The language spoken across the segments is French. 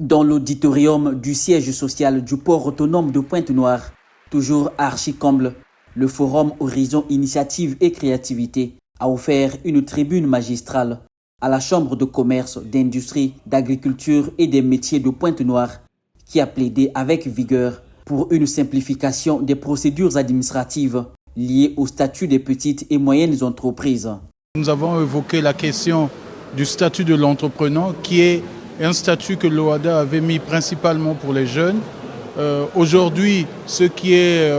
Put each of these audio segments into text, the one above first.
Dans l'auditorium du siège social du port autonome de Pointe-Noire, toujours archi-comble, le forum Horizon Initiative et Créativité a offert une tribune magistrale à la Chambre de commerce, d'industrie, d'agriculture et des métiers de Pointe-Noire qui a plaidé avec vigueur pour une simplification des procédures administratives liées au statut des petites et moyennes entreprises. Nous avons évoqué la question du statut de l'entrepreneur qui est un statut que l'OHADA avait mis principalement pour les jeunes. Aujourd'hui, ce qui est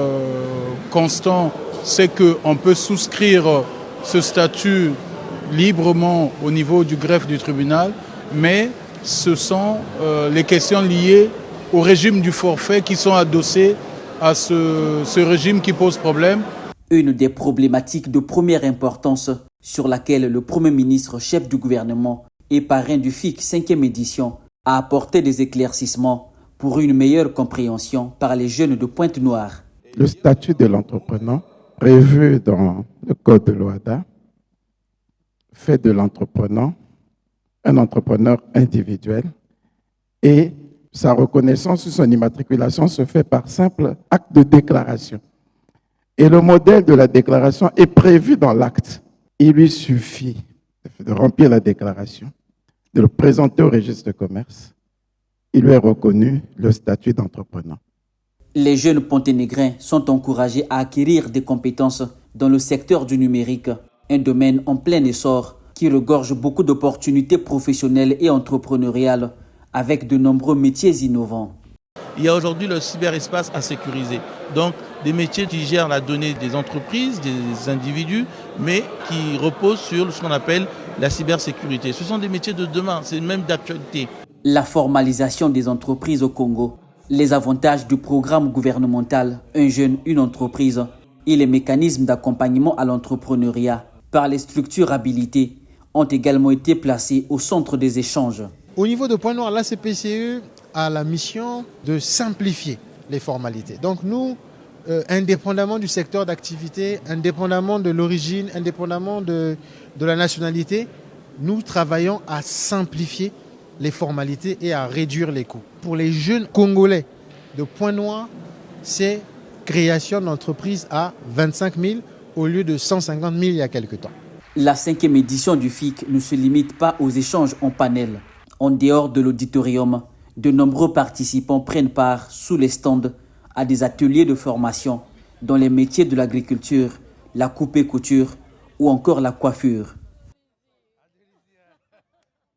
constant, c'est qu'on peut souscrire ce statut librement au niveau du greffe du tribunal, mais ce sont les questions liées au régime du forfait qui sont adossées à ce régime qui pose problème. Une des problématiques de première importance sur laquelle le Premier ministre, chef du gouvernement et parrain du FIC 5e édition, a apporté des éclaircissements pour une meilleure compréhension par les jeunes de Pointe-Noire. Le statut de l'entrepreneur prévu dans le code de l'OHADA fait de l'entrepreneur un entrepreneur individuel et sa reconnaissance ou son immatriculation se fait par simple acte de déclaration. Et le modèle de la déclaration est prévu dans l'acte. Il lui suffit de remplir la déclaration, de le présenter au registre de commerce. Il lui est reconnu le statut d'entrepreneur. Les jeunes ponténégrins sont encouragés à acquérir des compétences dans le secteur du numérique, un domaine en plein essor qui regorge beaucoup d'opportunités professionnelles et entrepreneuriales avec de nombreux métiers innovants. Il y a aujourd'hui le cyberespace à sécuriser. Donc, des métiers qui gèrent la donnée des entreprises, des individus, mais qui reposent sur ce qu'on appelle la cybersécurité. Ce sont des métiers de demain, c'est même d'actualité. La formalisation des entreprises au Congo, les avantages du programme gouvernemental Un jeune, une entreprise et les mécanismes d'accompagnement à l'entrepreneuriat par les structures habilitées ont également été placés au centre des échanges. Au niveau de Pointe-Noire, la CPCE a la mission de simplifier les formalités. Donc nous, indépendamment du secteur d'activité, indépendamment de l'origine, indépendamment de la nationalité, nous travaillons à simplifier les formalités et à réduire les coûts. Pour les jeunes Congolais de Pointe-Noire, c'est création d'entreprise à 25 000 au lieu de 150 000 il y a quelque temps. La 5e édition du FIC ne se limite pas aux échanges en panel. En dehors de l'auditorium, de nombreux participants prennent part sous les stands à des ateliers de formation dans les métiers de l'agriculture, la coupe et couture ou encore la coiffure.